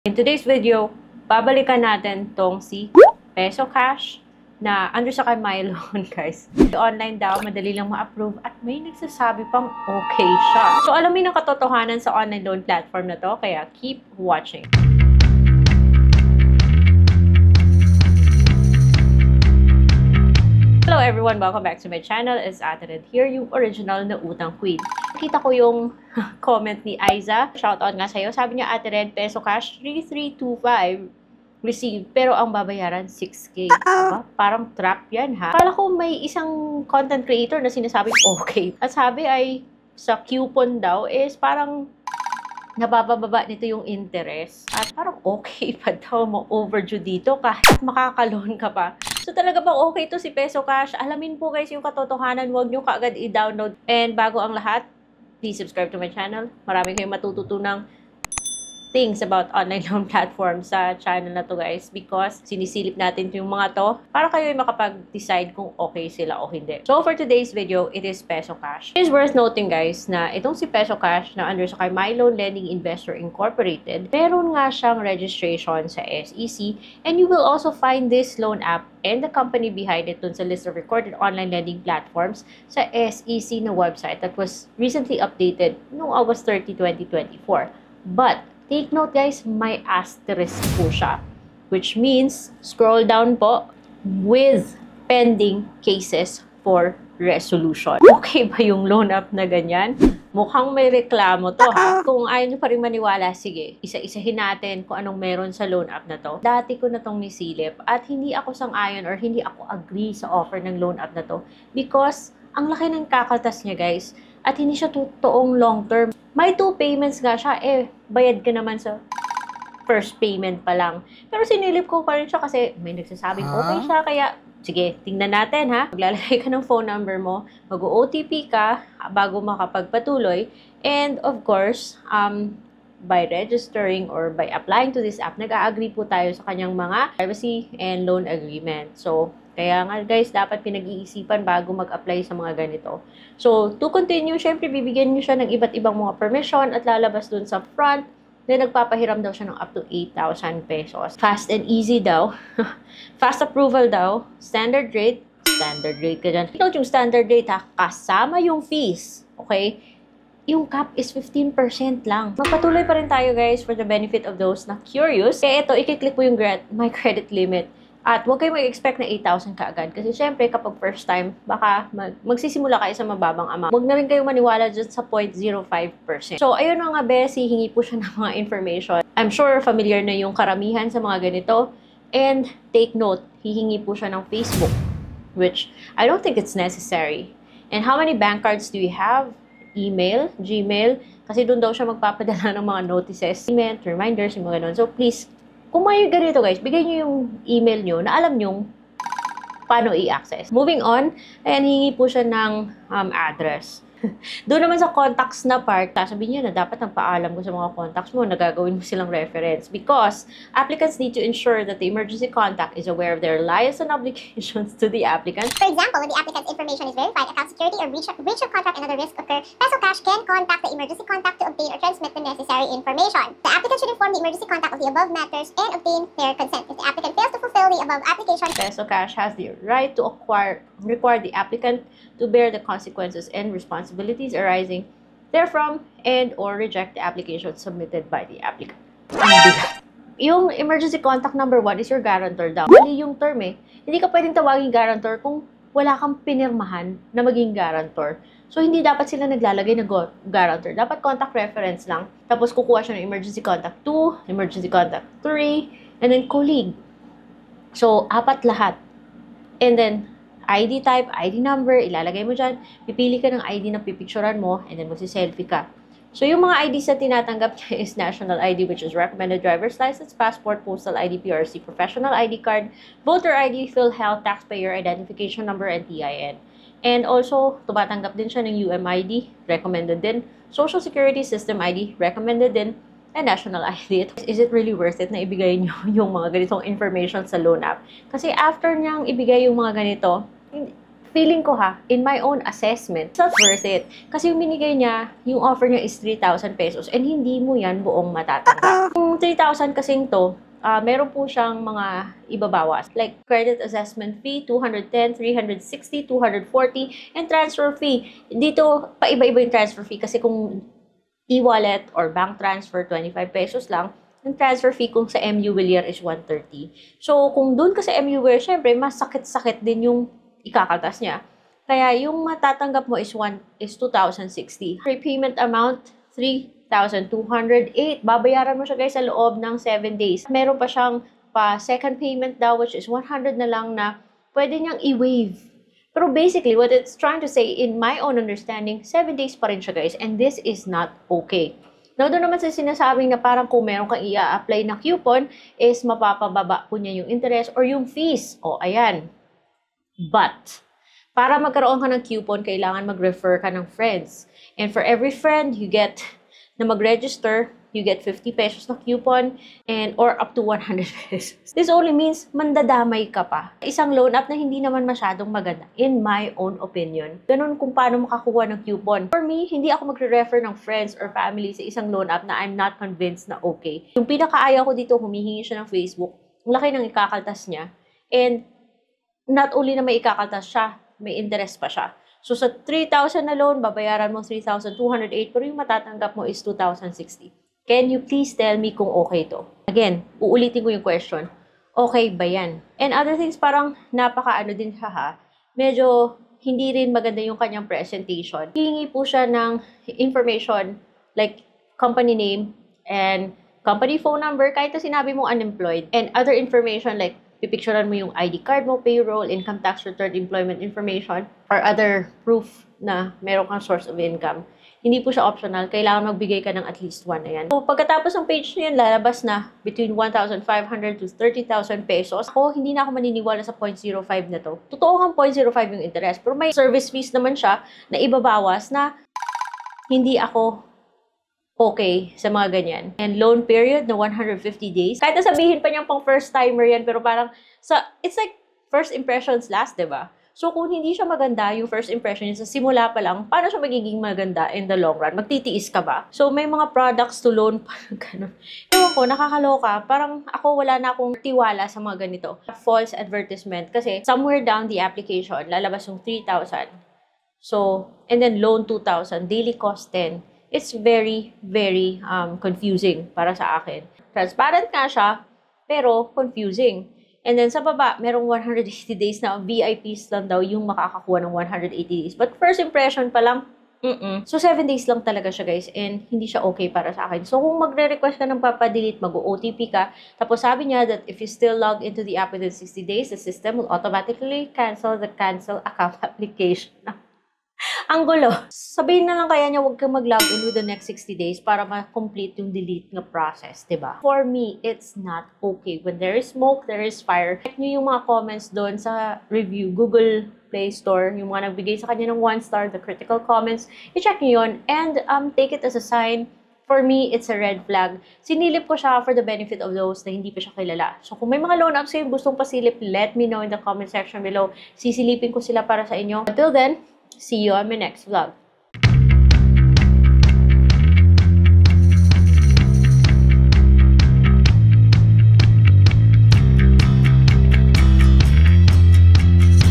In today's video, babalikan natin tong si Peso Cash na under sa kay Mylon, guys. Online daw, madali lang ma-approve at may nagsasabi pang okay siya. So, alamin ang katotohanan sa online loan platform na to, kaya keep watching. Hello everyone! Welcome back to my channel. It's Ate Red here, yung original na utang queen. Nakita ko yung comment ni Aiza. Shoutout nga sa'yo. Sabi niya, Ate Red, Peso Cash 3325 received, pero ang babayaran 6K. Diba? Parang trap yan, ha? Kala ko may isang content creator na sinasabi okay. At sabi ay sa coupon daw is parang nabababa nito yung interest. At parang okay pa daw mo-overdue dito kahit makakaloan ka pa. So talaga bang okay to si Peso Cash? Alamin po guys yung katotohanan. Huwag nyo kaagad i-download. And bago ang lahat, please subscribe to my channel. Marami kayong matututunang things about online loan platform sa channel na to guys, because sinisilip natin yung mga to para kayo ay makapag-decide kung okay sila o hindi. So for today's video, it is Peso Cash. It is worth noting guys na itong si Peso Cash na under sa kay Mylon Lending Investor Incorporated, meron nga siyang registration sa SEC, and you will also find this loan app and the company behind it dun sa list of recorded online lending platforms sa SEC na website that was recently updated noong August 30, 2024. But take note guys, may asterisk po siya. Which means, scroll down po, with pending cases for resolution. Okay ba yung loan app na ganyan? Mukhang may reklamo to ha. Kung ayaw nyo pa rin maniwala, sige, isa-isahin natin kung anong meron sa loan app na to. Dati ko na tong nisilip at hindi ako sang-ayon or hindi ako agree sa offer ng loan app na to because ang laki ng kakaltas niya guys at hindi siya totoong long term. May 2 payments nga siya, bayad ka naman sa first payment pa lang. Pero sinilip ko pa rin siya kasi may nagsasabing okay siya, kaya sige, tingnan natin ha. Maglalagay ka ng phone number mo, mag-OTP ka bago makapagpatuloy. And of course, by registering or by applying to this app, nag-a-agree po tayo sa kanyang mga privacy and loan agreement. So, kaya nga guys, dapat pinag-iisipan bago mag-apply sa mga ganito. So, to continue, syempre bibigyan niyo siya ng iba't ibang mga permission at lalabas dun sa front na nagpapahiram daw siya ng up to 8,000 pesos. Fast and easy daw. Fast approval daw. Standard rate ka dyan. Note yung standard rate ha, kasama yung fees. Okay? Yung cap is 15% lang. Magpatuloy pa rin tayo guys for the benefit of those na curious. Kaya ito, i-click mo yung my credit limit. At huwag kayong mag-expect na 8,000 kaagad. Kasi syempre, kapag first time, baka magsisimula kayo sa mababang amount. Huwag na rin kayong maniwala dyan sa 0.05%. So, ayun na nga, Bessie, hingi po siya ng mga information. I'm sure familiar na yung karamihan sa mga ganito. And take note, hihingi po siya ng Facebook, which I don't think it's necessary. And how many bank cards do you have? Email, Gmail, kasi doon daw siya magpapadala ng mga notices, email, reminders, yung mga ganun. So, please, kung may ganito guys, bigay nyo yung email nyo na alam nyo paano i-access. Moving on, ayan, hingi po siya ng address. Doon naman sa contacts na part, sabihin niyo na dapat nagpaalam ko sa mga contacts mo na gagawin mo silang reference because applicants need to ensure that the emergency contact is aware of their lives and obligations to the applicant. For example, when the applicant's information is verified, account security or breach of contract and other risks occur, Peso Cash can contact the emergency contact to obtain or transmit the necessary information. The applicant should inform the emergency contact of the above matters and obtain their consent. If the applicant fails to fulfill the above application, Peso Cash has the right to require the applicant to bear the consequences and responsibilities arising therefrom and or reject the application submitted by the applicant. Yung emergency contact number 1 is your guarantor daw. Mali yung term Hindi ka pwedeng tawagin guarantor kung wala kang pinirmahan na maging guarantor. So, hindi dapat sila naglalagay ng guarantor. Dapat contact reference lang. Tapos, kukuha siya ng emergency contact 2, emergency contact 3, and then colleague. So, 4 lahat. And then, ID type, ID number, ilalagay mo dyan. Pipili ka ng ID na pipicturan mo, and then magsi-selfie ka. So, yung mga IDs na tinatanggap niya is National ID, which is Recommended Driver's License, Passport, Postal ID, PRC, Professional ID Card, Voter ID, PhilHealth, Taxpayer Identification Number, and TIN. And also, tumatanggap din siya ng UMID, recommended din. Social Security System ID, recommended din. And National ID. Is it really worth it na ibigay niyo yung mga ganitong information sa loan app? Kasi after niyang ibigay yung mga ganito, feeling ko in my own assessment, it's not worth it. Kasi yung binigay niya, yung offer niya is 3,000 pesos and hindi mo yan buong matatanggap. Kung Yung 3,000 kasing to, meron po siyang mga ibabawas. Like credit assessment fee, 210, 360, 240, and transfer fee. Dito, paiba-iba yung transfer fee kasi kung e-wallet or bank transfer, 25 pesos lang. Yung transfer fee kung sa MU Villar is 130. So, kung dun ka sa MU Villar, syempre, mas sakit-sakit din yung ikakaltas niya. Kaya yung matatanggap mo is 2,060. Repayment amount, 3,208. Babayaran mo siya guys sa loob ng 7 days. Meron pa siyang second payment daw which is 100 na lang na pwede niyang i-waive. Pero basically, what it's trying to say in my own understanding, 7 days pa rin siya guys, and this is not okay. Now, doon naman sa sinasabing na parang kung meron kang i-apply na coupon is mapapababa po niya yung interest or yung fees. O, ayan. But, para magkaroon ka ng coupon, kailangan mag-refer ka ng friends. And for every friend you get na mag-register, you get 50 pesos na coupon or up to 100 pesos. This only means mandadamay ka pa. Isang loan app na hindi naman masyadong maganda, in my own opinion. Ganun kung paano makakuha ng coupon. For me, hindi ako magre-refer ng friends or family sa isang loan app na I'm not convinced na okay. Yung pinakaayaw ko dito, humihingi siya ng Facebook. Ang laki ng ikakaltas niya. And not only na may ikakaltas siya, may interest pa siya. So, sa 3,000 na loan, babayaran mo 3,208, pero yung matatanggap mo is 2,060. Can you please tell me kung okay to? Again, uulitin ko yung question. Okay ba yan? And other things, parang napaka-ano din siya ha. Medyo hindi rin maganda yung kanyang presentation. Hihingi po siya ng information like company name and company phone number kahit na sinabi mong unemployed. And other information like pipicturean mo yung ID card mo, payroll, income tax return, employment information, or other proof na meron kang source of income. Hindi po siya optional. Kailangan magbigay ka ng at least one. Ayan. So, pagkatapos ng page na yun, lalabas na between 1,500 to 30,000 pesos. Ako, hindi na ako maniniwala sa 0.05 na to. Totoo nga 0.05 yung interest. Pero may service fees naman siya na ibabawas na hindi ako okay sa mga ganyan. And loan period na 150 days. Kahit na sabihin pa niyang pang first timer yan, pero parang, it's like first impressions last, diba? So, kung hindi siya maganda, yung first impression niya sa simula pa lang, paano siya magiging maganda in the long run? Magtitiis ka ba? So, may mga products to loan, parang ganun. Ewan ko, nakakaloka. Parang ako, wala na akong tiwala sa mga ganito. False advertisement. Kasi, somewhere down the application, lalabas yung 3,000. So, and then loan 2,000, daily cost 10. It's very, very confusing para sa akin. Transparent nga siya, pero confusing. And then sa baba, merong 180 days na VIPs lang daw yung makakakuha ng 180 days. But first impression pa lang, So 7 days lang talaga siya guys, and hindi siya okay para sa akin. So kung magre-request ka ng papadelete, mag-OTP ka, tapos sabi niya that if you still log into the app within 60 days, the system will automatically cancel the cancel account application. Ang gulo. Sabihin na lang kaya niya huwag kang mag-login within the next 60 days para ma-complete yung delete nga process, diba? For me, it's not okay. When there is smoke, there is fire. Check nyo yung mga comments doon sa review, Google Play Store, yung mga nagbigay sa kanya ng 1 star, the critical comments, i-check nyo yun and take it as a sign. For me, it's a red flag. Sinilip ko siya for the benefit of those na hindi pa siya kilala. So kung may mga loan apps kayo gustong pasilip, let me know in the comment section below. Sisilipin ko sila para sa inyo. Until then, see you on my next vlog.